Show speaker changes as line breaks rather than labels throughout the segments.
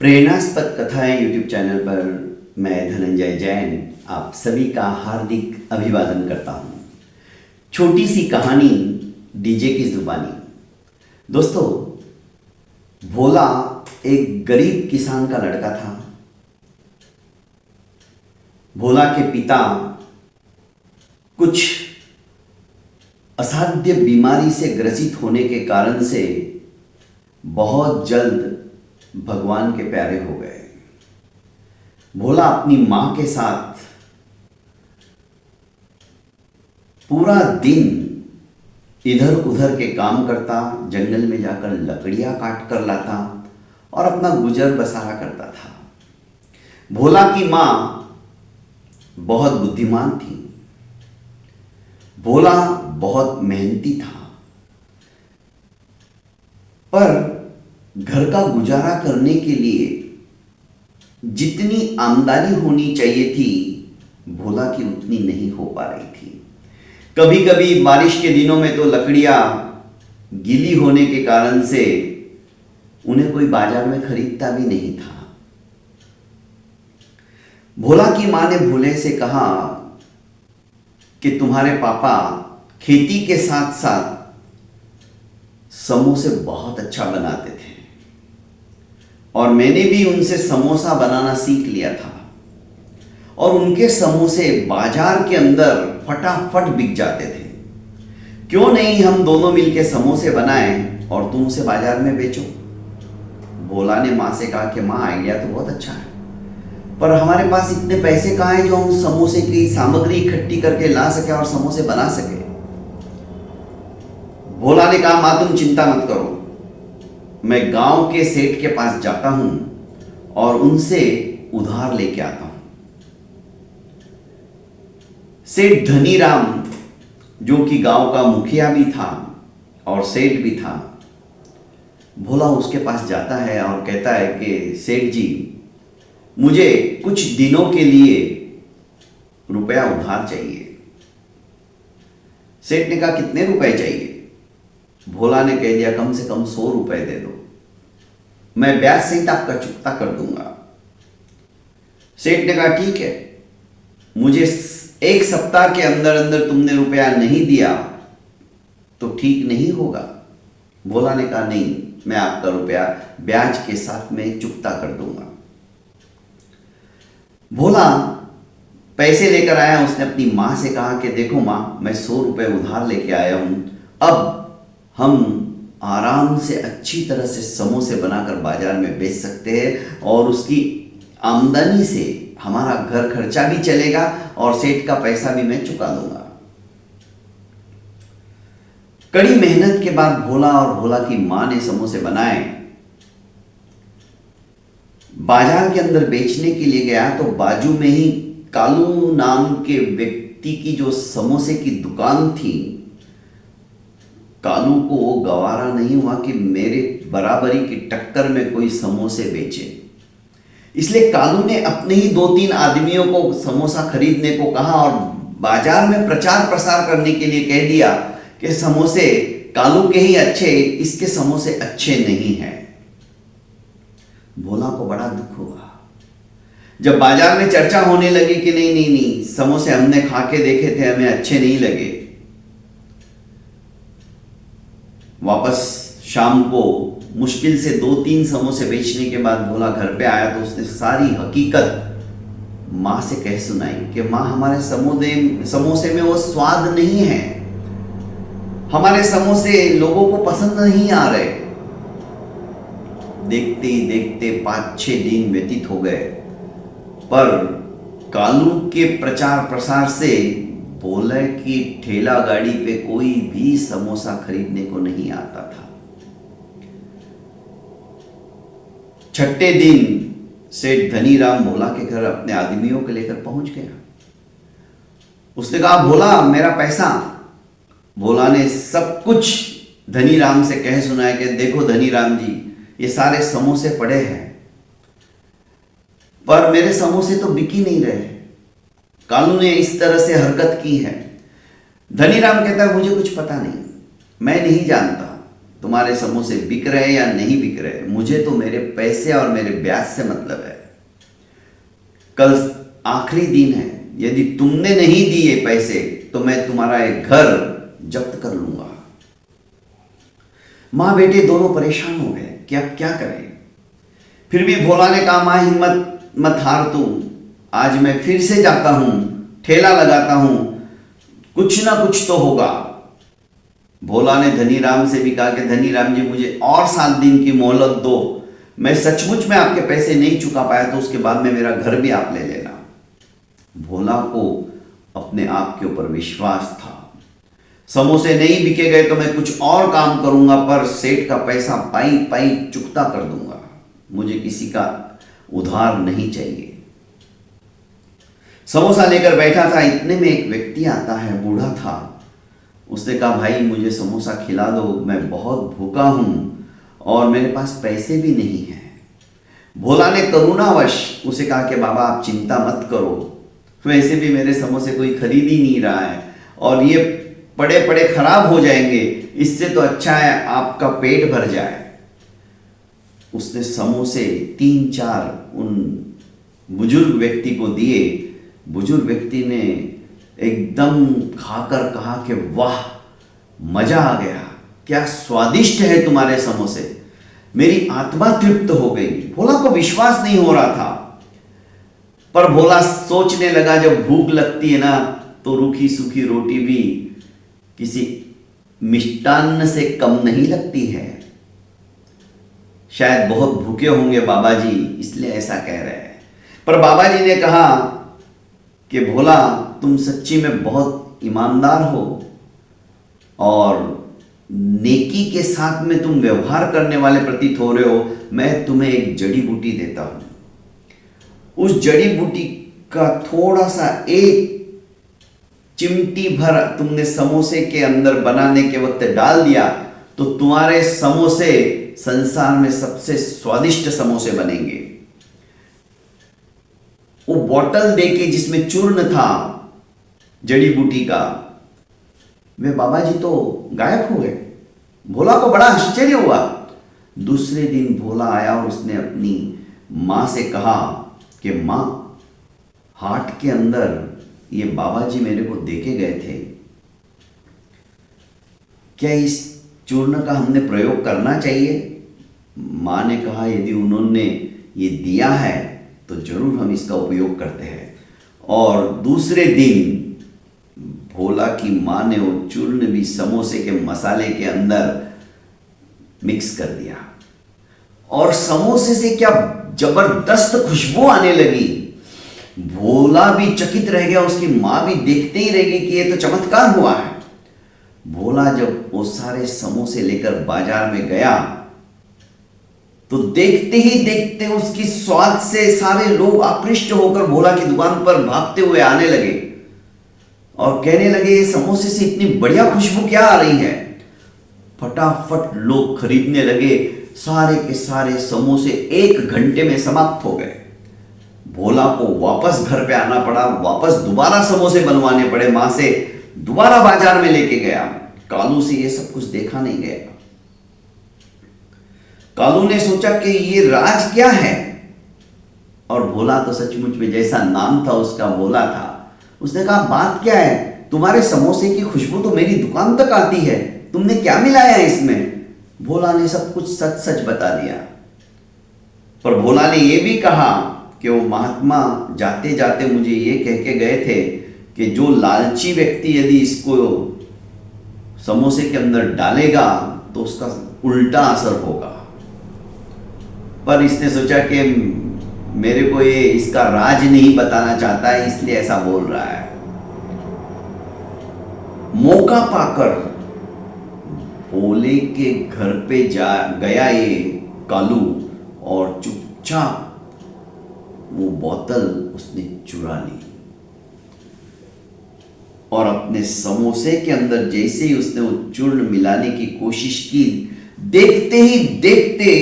प्रेरणास्पद कथाएं YouTube channel पर मैं धनंजय जैन आप सभी का हार्दिक अभिवादन करता हूं। छोटी सी कहानी डीजे की जुबानी। दोस्तों, भोला एक गरीब किसान का लड़का था। भोला के पिता कुछ असाध्य बीमारी से ग्रसित होने के कारण से बहुत जल्द भगवान के प्यारे हो गए। भोला अपनी मां के साथ पूरा दिन इधर उधर के काम करता, जंगल में जाकर लकड़ियां काट कर लाता और अपना गुजर बसारा करता था। भोला की मां बहुत बुद्धिमान थी। भोला बहुत मेहनती था, पर घर का गुजारा करने के लिए जितनी आमदनी होनी चाहिए थी, भोला की उतनी नहीं हो पा रही थी। कभी कभी बारिश के दिनों में तो लकड़ियां गीली होने के कारण से उन्हें कोई बाजार में खरीदता भी नहीं था। भोला की मां ने भोले से कहा कि तुम्हारे पापा खेती के साथ साथ समोसे बहुत अच्छा बनाते थे और मैंने भी उनसे समोसा बनाना सीख लिया था और उनके समोसे बाजार के अंदर फटाफट बिक जाते थे। क्यों नहीं हम दोनों मिलकर समोसे बनाएं और तुम उसे बाजार में बेचो। भोला ने मां से कहा कि मां, आइडिया तो बहुत अच्छा है, पर हमारे पास इतने पैसे कहाँ हैं जो हम समोसे की सामग्री इकट्ठी करके ला सके और समोसे बना सके। भोला ने कहा, मां तुम चिंता मत करो, मैं गांव के सेठ के पास जाता हूं और उनसे उधार लेके आता हूं। सेठ धनीराम, जो कि गांव का मुखिया भी था और सेठ भी था, भोला उसके पास जाता है और कहता है कि सेठ जी, मुझे कुछ दिनों के लिए रुपया उधार चाहिए। सेठ ने कहा, कितने रुपए चाहिए? भोला ने कह दिया, कम से कम 100 रुपए दे दो, मैं ब्याज सहित आपका चुकता कर दूंगा। सेठ ने कहा, ठीक है, मुझे 1 सप्ताह के अंदर अंदर तुमने रुपया नहीं दिया तो ठीक नहीं होगा। भोला ने कहा, नहीं, मैं आपका रुपया ब्याज के साथ में चुकता कर दूंगा। भोला पैसे लेकर आया। उसने अपनी मां से कहा कि देखो मां, मैं 100 रुपए उधार लेके आया हूं, अब हम आराम से अच्छी तरह से समोसे बनाकर बाजार में बेच सकते हैं और उसकी आमदनी से हमारा घर खर्चा भी चलेगा और सेठ का पैसा भी मैं चुका दूंगा। कड़ी मेहनत के बाद भोला और भोला की मां ने समोसे बनाए। बाजार के अंदर बेचने के लिए गया तो बाजू में ही कालू नाम के व्यक्ति की जो समोसे की दुकान थी, कालू को वो गवारा नहीं हुआ कि मेरे बराबरी की टक्कर में कोई समोसे बेचे। इसलिए कालू ने अपने ही 2-3 आदमियों को समोसा खरीदने को कहा और बाजार में प्रचार प्रसार करने के लिए कह दिया कि समोसे कालू के ही अच्छे, इसके समोसे अच्छे नहीं हैं। भोला को बड़ा दुख हुआ जब बाजार में चर्चा होने लगी कि नहीं नहीं नहीं, समोसे हमने खा के देखे थे, हमें अच्छे नहीं लगे। वापस शाम को मुश्किल से 2-3 समोसे बेचने के बाद भोला घर पे आया तो उसने सारी हकीकत मां से कह सुनाई कि मां, हमारे समोसे में वो स्वाद नहीं है, हमारे समोसे लोगों को पसंद नहीं आ रहे। देखते ही देखते 5-6 दिन व्यतीत हो गए, पर कालू के प्रचार प्रसार से भोले की ठेला गाड़ी पे कोई भी समोसा खरीदने को नहीं आता था। 6ठे दिन सेठ धनीराम भोला के घर अपने आदमियों को लेकर पहुंच गया। उसने कहा, भोला, मेरा पैसा। भोला ने सब कुछ धनीराम से कह सुनाया कि देखो धनीराम जी, ये सारे समोसे पड़े हैं, पर मेरे समोसे तो बिक ही नहीं रहे। कालू ने इस तरह से हरकत की है। धनीराम कहता है, मुझे कुछ पता नहीं, मैं नहीं जानता, तुम्हारे समोसे बिक रहे या नहीं बिक रहे, मुझे तो मेरे पैसे और मेरे ब्याज से मतलब है। कल आखिरी दिन है, यदि तुमने नहीं दिए पैसे तो मैं तुम्हारा एक घर जब्त कर लूंगा। मां बेटे दोनों परेशान हो गए कि अब क्या करें। फिर भी भोला ने कहा, मां हिम्मत मत हार तू, आज मैं फिर से जाता हूं, ठेला लगाता हूं, कुछ ना कुछ तो होगा। भोला ने धनीराम से भी कहा कि धनीराम जी मुझे और 7 दिन की मोहलत दो, मैं सचमुच में आपके पैसे नहीं चुका पाया तो उसके बाद में मेरा घर भी आप ले लेना। भोला को अपने आप के ऊपर विश्वास था, समोसे नहीं बिके गए तो मैं कुछ और काम करूंगा, पर सेठ का पैसा पाई पाई चुकता कर दूंगा, मुझे किसी का उधार नहीं चाहिए। समोसा लेकर बैठा था, इतने में एक व्यक्ति आता है, बूढ़ा था। उसने कहा, भाई मुझे समोसा खिला दो, मैं बहुत भूखा हूं और मेरे पास पैसे भी नहीं है। भोला ने करुणावश उसे कहा कि बाबा आप चिंता मत करो, वैसे भी मेरे समोसे कोई खरीद ही नहीं रहा है और ये पड़े पड़े खराब हो जाएंगे, इससे तो अच्छा है आपका पेट भर जाए। उसने समोसे 3-4 उन बुजुर्ग व्यक्ति को दिए। बुजुर्ग व्यक्ति ने एकदम खाकर कहा कि वाह मजा आ गया, क्या स्वादिष्ट है तुम्हारे समोसे, मेरी आत्मा तृप्त हो गई। भोला को विश्वास नहीं हो रहा था, पर भोला सोचने लगा जब भूख लगती है ना तो रूखी सूखी रोटी भी किसी मिष्टान्न से कम नहीं लगती है। शायद बहुत भूखे होंगे बाबा जी, इसलिए ऐसा कह रहे हैं। पर बाबा जी ने कहा कि भोला तुम सच्ची में बहुत ईमानदार हो और नेकी के साथ में तुम व्यवहार करने वाले प्रतीत हो रहे हो, मैं तुम्हें एक जड़ी बूटी देता हूं। उस जड़ी बूटी का थोड़ा सा एक चिमटी भर तुमने समोसे के अंदर बनाने के वक्त डाल दिया तो तुम्हारे समोसे संसार में सबसे स्वादिष्ट समोसे बनेंगे। वो बोतल देके जिसमें चूर्ण था जड़ी बूटी का, वे बाबा जी तो गायब हो गए। भोला को बड़ा आश्चर्य हुआ। दूसरे दिन भोला आया और उसने अपनी मां से कहा कि मां, हाट के अंदर ये बाबा जी मेरे को देके गए थे, क्या इस चूर्ण का हमने प्रयोग करना चाहिए? मां ने कहा, यदि उन्होंने ये दिया है तो जरूर हम इसका उपयोग करते हैं। और दूसरे दिन भोला की मां ने वो चूर्ण भी समोसे के मसाले के अंदर मिक्स कर दिया और समोसे से क्या जबरदस्त खुशबू आने लगी। भोला भी चकित रह गया, उसकी मां भी देखते ही रह गई कि ये तो चमत्कार हुआ है। भोला जब वो सारे समोसे लेकर बाजार में गया तो देखते ही देखते उसकी स्वाद से सारे लोग आकृष्ट होकर भोला की दुकान पर भागते हुए आने लगे और कहने लगे, समोसे से इतनी बढ़िया खुशबू क्या आ रही है। फटाफट लोग खरीदने लगे, सारे के सारे समोसे 1 घंटे में समाप्त हो गए। भोला को वापस घर पे आना पड़ा, वापस दोबारा समोसे बनवाने पड़े, मां से दोबारा बाजार में लेके गया। कालू से ये सब कुछ देखा नहीं गया। कालू ने सोचा कि ये राज क्या है, और भोला तो सचमुच में जैसा नाम था उसका भोला था। उसने कहा, बात क्या है, तुम्हारे समोसे की खुशबू तो मेरी दुकान तक आती है, तुमने क्या मिलाया है इसमें? भोला ने सब कुछ सच सच बता दिया। पर भोला ने यह भी कहा कि वो महात्मा जाते जाते मुझे ये कह के गए थे कि जो लालची व्यक्ति यदि इसको समोसे के अंदर डालेगा तो उसका उल्टा असर होगा। पर इसने सोचा कि मेरे को ये इसका राज नहीं बताना चाहता है, इसलिए ऐसा बोल रहा है। मौका पाकर भोले के घर पे गया ये कालू और चुपचाप वो बोतल उसने चुरा ली और अपने समोसे के अंदर जैसे ही उसने वो चूर्ण मिलाने की कोशिश की, देखते ही देखते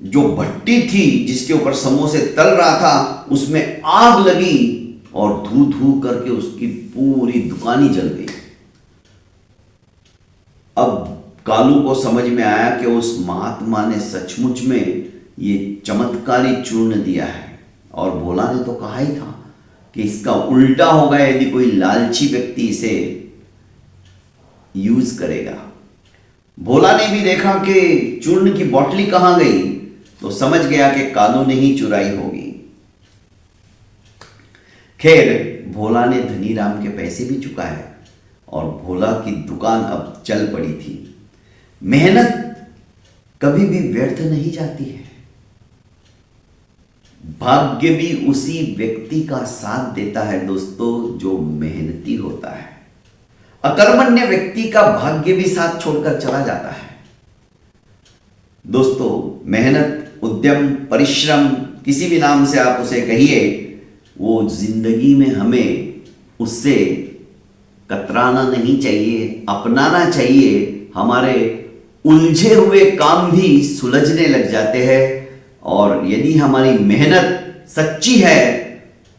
जो भट्टी थी जिसके ऊपर समोसे तल रहा था उसमें आग लगी और धू धू करके उसकी पूरी दुकान ही जल गई। अब कालू को समझ में आया कि उस महात्मा ने सचमुच में ये चमत्कारी चूर्ण दिया है, और भोला ने तो कहा ही था कि इसका उल्टा होगा यदि कोई लालची व्यक्ति इसे यूज करेगा। भोला ने भी देखा कि चूर्ण की बोतली कहां गई, तो समझ गया कि कालू ने ही चुराई होगी। खैर, भोला ने धनीराम के पैसे भी चुकाए और भोला की दुकान अब चल पड़ी थी। मेहनत कभी भी व्यर्थ नहीं जाती है। भाग्य भी उसी व्यक्ति का साथ देता है दोस्तों जो मेहनती होता है। अकर्मण्य व्यक्ति का भाग्य भी साथ छोड़कर चला जाता है। दोस्तों, मेहनत, उद्यम, परिश्रम, किसी भी नाम से आप उसे कहिए, वो जिंदगी में हमें उससे कतराना नहीं चाहिए, अपनाना चाहिए। हमारे उलझे हुए काम भी सुलझने लग जाते हैं, और यदि हमारी मेहनत सच्ची है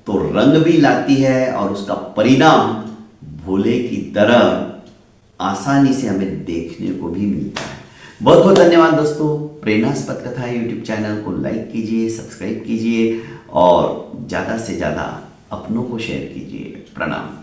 तो रंग भी लाती है, और उसका परिणाम भोले की तरह आसानी से हमें देखने को भी मिलता है। बहुत बहुत धन्यवाद दोस्तों। प्रेरणास्पद कथा यूट्यूब चैनल को लाइक कीजिए, सब्सक्राइब कीजिए और ज़्यादा से ज़्यादा अपनों को शेयर कीजिए। प्रणाम।